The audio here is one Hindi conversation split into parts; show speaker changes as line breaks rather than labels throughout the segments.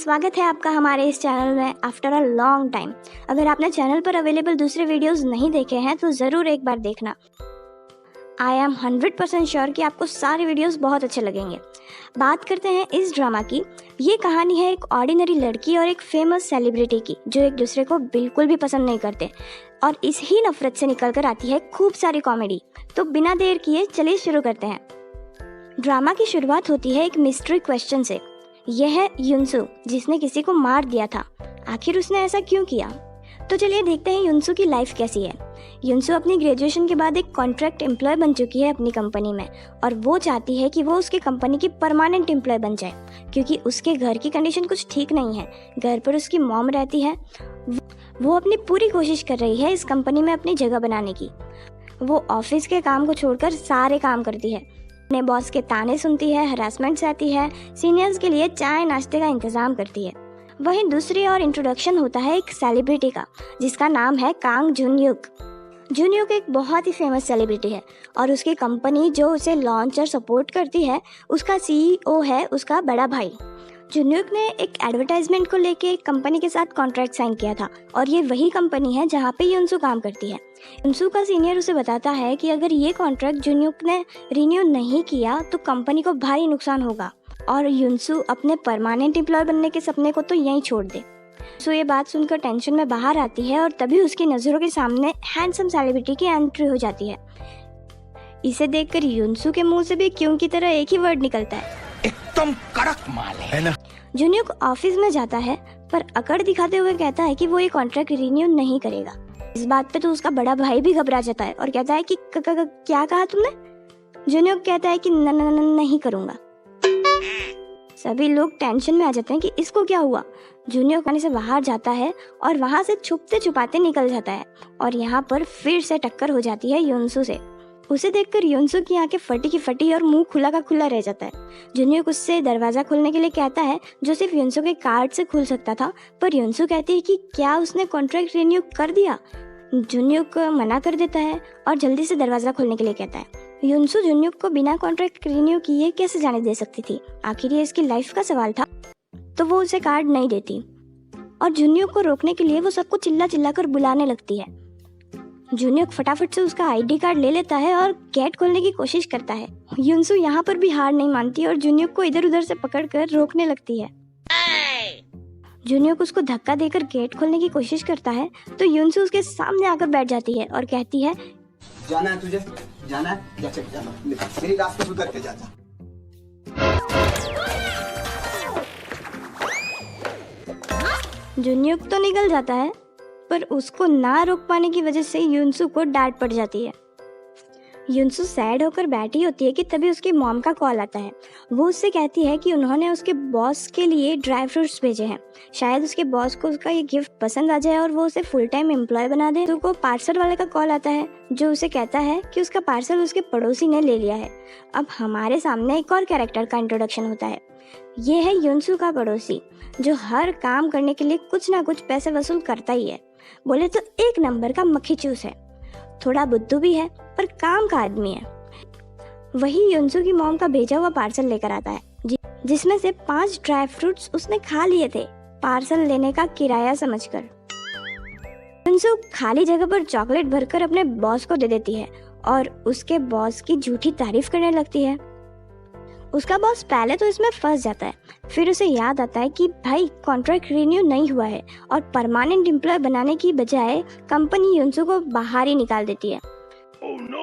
स्वागत है आपका हमारे इस चैनल में आफ्टर अ लॉन्ग टाइम। अगर आपने चैनल पर अवेलेबल दूसरे वीडियोस नहीं देखे हैं तो ज़रूर एक बार देखना। आई एम 100% श्योर कि आपको सारे वीडियोस बहुत अच्छे लगेंगे। बात करते हैं इस ड्रामा की। ये कहानी है एक ऑर्डिनरी लड़की और एक फेमस सेलिब्रिटी की, जो एक दूसरे को बिल्कुल भी पसंद नहीं करते, और इस ही नफरत से निकल कर आती है खूब सारी कॉमेडी। तो बिना देर किए चलिए शुरू करते हैं। ड्रामा की शुरुआत होती है एक मिस्ट्री क्वेश्चन से। यह है युनसू, जिसने किसी को मार दिया था। आखिर उसने ऐसा क्यों किया? तो चलिए देखते हैं युनसू की लाइफ कैसी है। युनसू अपनी ग्रेजुएशन के बाद एक कॉन्ट्रैक्ट एम्प्लॉय बन चुकी है अपनी कंपनी में, और वो चाहती है कि वो उसकी कंपनी की परमानेंट एम्प्लॉय बन जाए, क्योंकि उसके घर की कंडीशन कुछ ठीक नहीं है। घर पर उसकी मॉम रहती है। वो अपनी पूरी कोशिश कर रही है इस कंपनी में अपनी जगह बनाने की। वो ऑफिस के काम को छोड़कर सारे काम करती है। अपने बॉस के ताने सुनती है, हरासमेंट सहती है, सीनियर्स के लिए चाय नाश्ते का इंतजाम करती है। वहीं दूसरी ओर इंट्रोडक्शन होता है एक सेलिब्रिटी का, जिसका नाम है कांग जुनयुक। जुनयुक एक बहुत ही फेमस सेलिब्रिटी है, और उसकी कंपनी जो उसे लॉन्च और सपोर्ट करती है, उसका सीईओ है उसका बड़ा भाई। जुनयुक ने एक एडवर्टाइजमेंट को लेके एक कंपनी के साथ कॉन्ट्रैक्ट साइन किया था, और ये वही कंपनी है जहाँ पे युनसू काम करती है। युनसू का सीनियर उसे बताता है कि अगर ये कॉन्ट्रैक्ट जुनयुक ने रिन्यू नहीं किया तो कंपनी को भारी नुकसान होगा, और युनसू अपने परमानेंट एम्प्लॉय बनने के सपने को तो यहीं छोड़ दे। सो ये बात सुनकर टेंशन में बाहर आती है, और तभी उसकी नज़रों के सामने हैंडसम सेलिब्रिटी की एंट्री हो जाती है। इसे देखकर युनसू के मुंह से भी क्यों की तरह एक ही वर्ड निकलता है,
एकदम कड़क माल है ना।
जुनयुक ऑफिस में जाता है, पर अकड़ दिखाते हुए कहता है कि वो ये कॉन्ट्रैक्ट रिन्यू नहीं करेगा। इस बात पे तो उसका बड़ा भाई भी घबरा जाता है और कहता है कि क्या कहा तुमने? जुनयुक कहता है कि नहीं करूंगा। सभी लोग टेंशन में आ जाते हैं कि इसको क्या हुआ। जुनयुक खाने से बाहर जाता है और वहां से छुपते छुपाते निकल जाता है, और यहाँ पर फिर से टक्कर हो जाती है युनसू से। उसे देखकर युनसू की आंखें फटी की फटी और मुंह खुला का खुला रह जाता है। जुनयुक उससे दरवाजा खोलने के लिए कहता है, जो सिर्फ युनसू के कार्ड से खुल सकता था, पर युनसू कहती है कि क्या उसने कॉन्ट्रैक्ट रिन्यू कर दिया। जुनयुक मना कर देता है और जल्दी से दरवाजा खोलने के लिए कहता है। युनसू जुनयुक को बिना कॉन्ट्रैक्ट रिन्यू किए कैसे जाने दे सकती थी? आखिर ये इसकी लाइफ का सवाल था। तो वो उसे कार्ड नहीं देती, और जुनयुक को रोकने के लिए वो सबको चिल्ला चिल्ला कर बुलाने लगती है। जुनयुक फटाफट से उसका आईडी कार्ड ले लेता है और गेट खोलने की कोशिश करता है। युनसू यहाँ पर भी हार नहीं मानती और जुनयुक को इधर उधर से पकड़कर रोकने लगती है। जुनयुक उसको धक्का देकर गेट खोलने की कोशिश करता है, तो युनसू उसके सामने आकर बैठ जाती है और कहती है,
जाना है तुझे, जाना है या चल जाना, मेरी रास्ते से उतर के जा।
जुनयुक तो निकल जाता है, पर उसको ना रोक पाने की वजह से युनसू को डांट पड़ जाती है। युनसू सैड होकर बैठी होती है कि तभी उसकी मॉम का कॉल आता है। वो उससे कहती है कि उन्होंने उसके बॉस के लिए ड्राई फ्रूट्स भेजे हैं। शायद उसके बॉस को उसका ये गिफ्ट पसंद आ जाए और वो उसे फुल टाइम एम्प्लॉय बना दे। तो को पार्सल वाले का कॉल आता है, जो उसे कहता है कि उसका पार्सल उसके पड़ोसी ने ले लिया है। अब हमारे सामने एक और कैरेक्टर का इंट्रोडक्शन होता है। ये है युनसू का पड़ोसी, जो हर काम करने के लिए कुछ ना कुछ पैसे वसूल करता ही है। बोले तो एक नंबर का मक्खीचूस है। थोड़ा बुद्धू भी है, पर काम का आदमी है। वही युनसू की मॉम का भेजा हुआ पार्सल लेकर आता है, जिसमें से 5 ड्राई फ्रूट्स उसने खा लिए थे, पार्सल लेने का किराया समझकर। युनसू खाली जगह पर चॉकलेट भरकर अपने बॉस को दे देती है, और उसके बॉस की झूठी तारीफ करने लगती है। उसका बॉस पहले तो इसमें फंस जाता है, फिर उसे याद आता है कि भाई कॉन्ट्रैक्ट रिन्यू नहीं हुआ है, और परमानेंट एम्प्लॉय बनाने की बजाय कंपनी युनसू को बाहर ही निकाल देती है। Oh, no.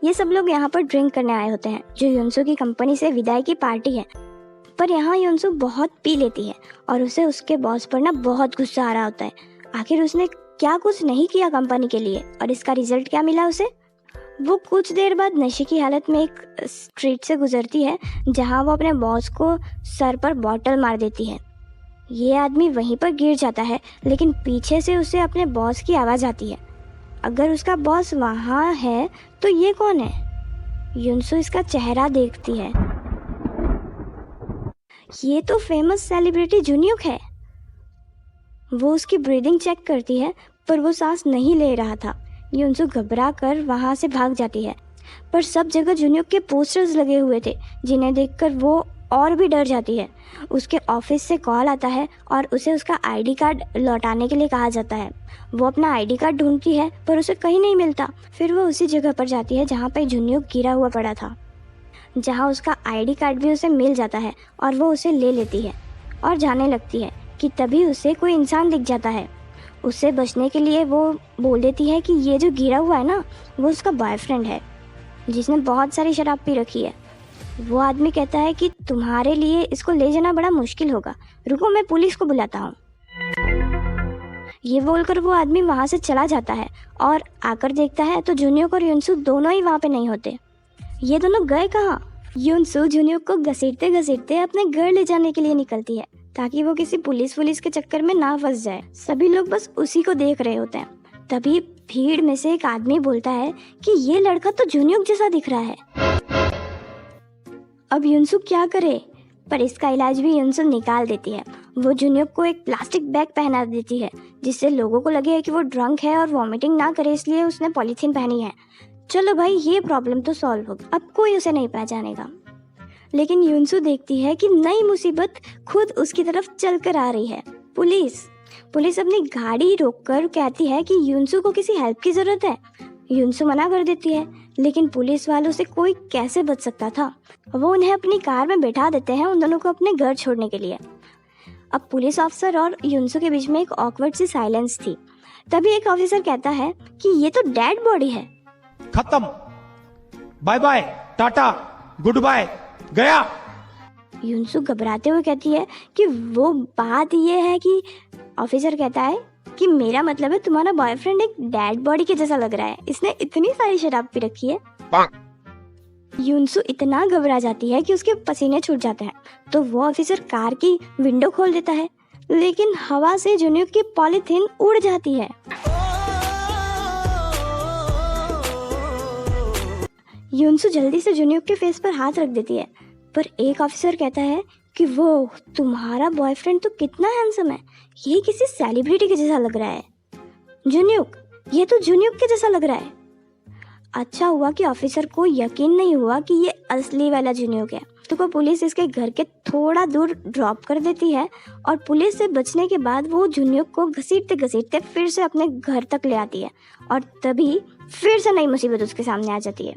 ये सब लोग यहाँ पर ड्रिंक करने आए होते हैं, जो युनसू की कंपनी से विदाई की पार्टी है। पर यहाँ युनसू बहुत पी लेती है, और उसे उसके बॉस पर ना बहुत गुस्सा आ रहा होता है। आखिर उसने क्या कुछ नहीं किया कंपनी के लिए, और इसका रिजल्ट क्या मिला उसे? वो कुछ देर बाद नशे की हालत में एक स्ट्रीट से गुजरती है, जहाँ वो अपने बॉस को सर पर बॉटल मार देती है। ये आदमी वहीं पर गिर जाता है, लेकिन पीछे से उसे अपने बॉस की आवाज़ आती है। अगर उसका बॉस वहाँ है तो ये कौन है? युनसू इसका चेहरा देखती है। ये तो फेमस सेलिब्रिटी जुनयुक है। वो उसकी ब्रीदिंग चेक करती है, पर वो सांस नहीं ले रहा था। युनसू घबरा कर वहाँ से भाग जाती है, पर सब जगह जुनयुक के पोस्टर्स लगे हुए थे, जिन्हें देखकर वो और भी डर जाती है। उसके ऑफिस से कॉल आता है और उसे उसका आईडी कार्ड लौटाने के लिए कहा जाता है। वो अपना आईडी कार्ड ढूंढती है पर उसे कहीं नहीं मिलता। फिर वो उसी जगह पर जाती है जहाँ पर जुन्यूक गिरा हुआ पड़ा था, जहाँ उसका आईडी कार्ड भी उसे मिल जाता है और वो उसे ले लेती है और जाने लगती है कि तभी उसे कोई इंसान दिख जाता है। उससे बचने के लिए वो बोल देती है कि ये जो गिरा हुआ है ना, वो उसका बॉयफ्रेंड है जिसने बहुत सारी शराब पी रखी है। वो आदमी कहता है कि तुम्हारे लिए इसको ले जाना बड़ा मुश्किल होगा, रुको मैं पुलिस को बुलाता हूँ। ये बोलकर वो आदमी वहाँ से चला जाता है और आकर देखता है तो जुन्यूक और युनसू दोनों ही वहाँ पे नहीं होते। ये दोनों गए कहाँ? युनसू जुन्यूक को घसीटते घसीटते अपने घर ले जाने के लिए निकलती है ताकि वो किसी पुलिस के चक्कर में ना फंस जाए। सभी लोग बस उसी को देख रहे होते हैं। तभी भीड़ में से एक आदमी बोलता है कि ये लड़का तो जुन्यूक जैसा दिख रहा है। अब युनसू क्या करे, पर इसका इलाज भी युनसू निकाल देती है। वो जुन्यूक को एक प्लास्टिक बैग पहना देती है जिससे लोगों को लगे कि वो ड्रंक है और वॉमिटिंग ना करे, इसलिए उसने पॉलीथीन पहनी है। चलो भाई, ये प्रॉब्लम तो सॉल्व हो गई, अब कोई उसे नहीं पहचानेगा। लेकिन युनसू देखती है कि नई मुसीबत खुद उसकी तरफ चल कर आ रही है। पुलिस अपनी गाड़ी रोककर कहती है कि युनसू को किसी हेल्प की जरूरत है। युनसू मना कर देती है, लेकिन पुलिस वालों से कोई कैसे बच सकता था। वो उन्हें अपनी कार में बैठा देते हैं उन दोनों को अपने घर छोड़ने के लिए। अब पुलिस ऑफिसर और युनसू के बीच में एक ऑकवर्ड सी साइलेंस थी। तभी एक ऑफिसर कहता है कि ये तो डेड बॉडी है।
खत्म, बाय बाय, टाटा, गुड बाय, गया।
युनसू घबराते हुए कहती है कि वो बात ये है कि ऑफिसर कहता है कि मेरा मतलब है तुम्हारा बॉयफ्रेंड एक डेड बॉडी के जैसा लग रहा है, इसने इतनी सारी शराब पी रखी है। युनसू इतना घबरा जाती है कि उसके पसीने छूट जाते हैं। तो वो ऑफिसर कार की विंडो खोल देता है, लेकिन हवा से जुन्यूक की पॉलीथीन उड़ जाती है। युनसू जल्दी से जुन्यूक के फेस पर हाथ रख देती है, पर एक ऑफिसर कहता है कि वो तुम्हारा बॉयफ्रेंड तो कितना हैंडसम है, ये किसी सेलिब्रिटी के जैसा लग रहा है। जुन्यूक, ये तो जुन्यूक के जैसा लग रहा है। अच्छा हुआ कि ऑफिसर को यकीन नहीं हुआ कि ये असली वाला जुन्यूक है, तो वो पुलिस इसके घर के थोड़ा दूर ड्रॉप कर देती है और पुलिस से बचने के बाद वो जुन्यूक को घसीटते घसीटते फिर से अपने घर तक ले आती है। और तभी फिर से नई मुसीबत उसके सामने आ जाती है।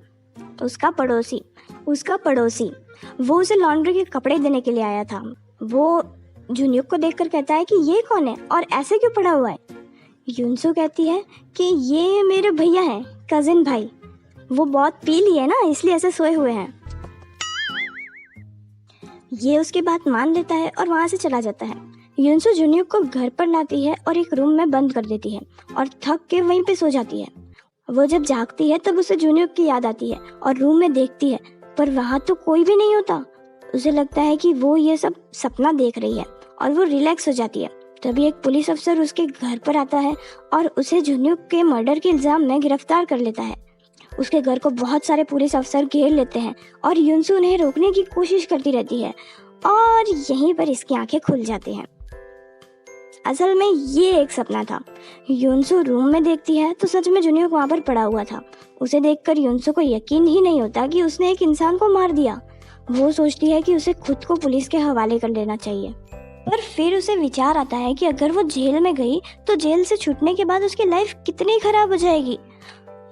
उसका पड़ोसी वो उसे लॉन्ड्री के कपड़े देने के लिए आया था। वो जुन्यूक को देखकर कहता है कि ये कौन है और ऐसे क्यों पड़ा हुआ है। युनसू कहती है कि ये मेरे भैया हैं, कजिन भाई, वो बहुत पी लिए है ना, इसलिए ऐसे सोए हुए हैं। ये उसकी बात मान लेता है और वहाँ से चला जाता है। युनसू जुन्यूक को घर पर लाती है और एक रूम में बंद कर देती है और थक के वहीं पे सो जाती है। वो जब जागती है तब उसे जुन्यूक की याद आती है और रूम में देखती है, पर वहाँ तो कोई भी नहीं होता। उसे लगता है कि वो ये सब सपना देख रही है और वो रिलैक्स हो जाती है। तभी एक पुलिस अफसर उसके घर पर आता है और उसे जुन्यूक के मर्डर के इल्जाम में गिरफ्तार कर लेता है। उसके घर को बहुत सारे पुलिस अफसर घेर लेते हैं और युनसू उन्हें रोकने की कोशिश करती रहती है और यहीं पर इसकी आंखें खुल जाती हैं। असल में ये एक सपना था। युनसू रूम में देखती है तो सच में जुन्यूक वहाँ पर पड़ा हुआ था। उसे देखकर युनसू को यकीन ही नहीं होता कि उसने एक इंसान को मार दिया। वो सोचती है कि उसे खुद को पुलिस के हवाले कर लेना चाहिए, पर फिर उसे विचार आता है कि अगर वो जेल में गई तो जेल से छूटने के बाद उसकी लाइफ कितनी खराब हो जाएगी।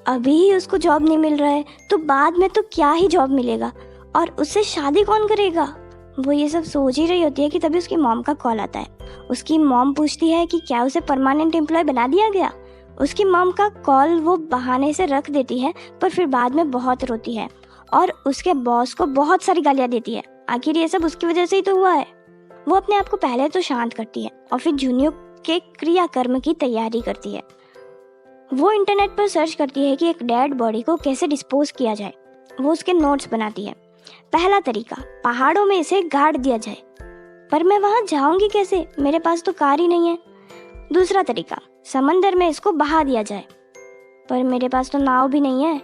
अभी ही उसको जॉब नहीं मिल रहा है तो बाद में तो क्या ही जॉब मिलेगा, और उससे शादी कौन करेगा। वो ये सब सोच ही रही होती है कि तभी उसकी मॉम का कॉल आता है। उसकी मॉम पूछती है कि क्या उसे परमानेंट एम्प्लॉय बना दिया गया। उसकी मॉम का कॉल वो बहाने से रख देती है, पर फिर बाद में बहुत रोती है और उसके बॉस को बहुत सारी गालियाँ देती है। आखिर ये सब उसकी वजह से ही तो हुआ है। वो अपने आप को पहले तो शांत करती है और फिर जुन्यूक के क्रियाकर्म की तैयारी करती है। वो इंटरनेट पर सर्च करती है कि एक डेड बॉडी को कैसे डिस्पोज किया जाए। वो उसके नोट्स बनाती है। पहला तरीका, पहाड़ों में इसे गाड़ दिया जाए, पर मैं वहां जाऊंगी कैसे, मेरे पास तो कार ही नहीं है। दूसरा तरीका, समंदर में इसको बहा दिया जाए, पर मेरे पास तो नाव भी नहीं है।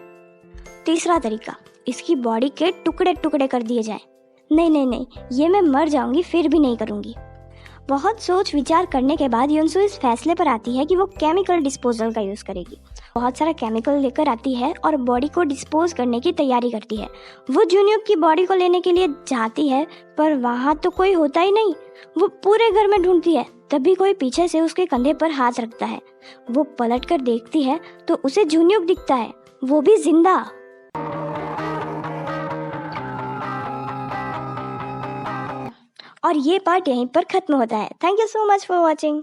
तीसरा तरीका, इसकी बॉडी के टुकड़े टुकड़े कर दिए जाए। नहीं, ये मैं मर जाऊंगी फिर भी नहीं करूंगी। बहुत सोच विचार करने के बाद युनसू इस फैसले पर आती है कि वो केमिकल डिस्पोजल का यूज़ करेगी। बहुत सारा केमिकल लेकर आती है और बॉडी को डिस्पोज करने की तैयारी करती है। वो जुन्यूक की बॉडी को लेने के लिए जाती है, पर वहाँ तो कोई होता ही नहीं। वो पूरे घर में ढूंढती है, तभी कोई पीछे से उसके कंधे पर हाथ रखता है। वो पलट कर देखती है तो उसे जुन्यूक दिखता है, वो भी जिंदा। और ये पार्ट यहीं पर खत्म होता है। Thank you so much for watching.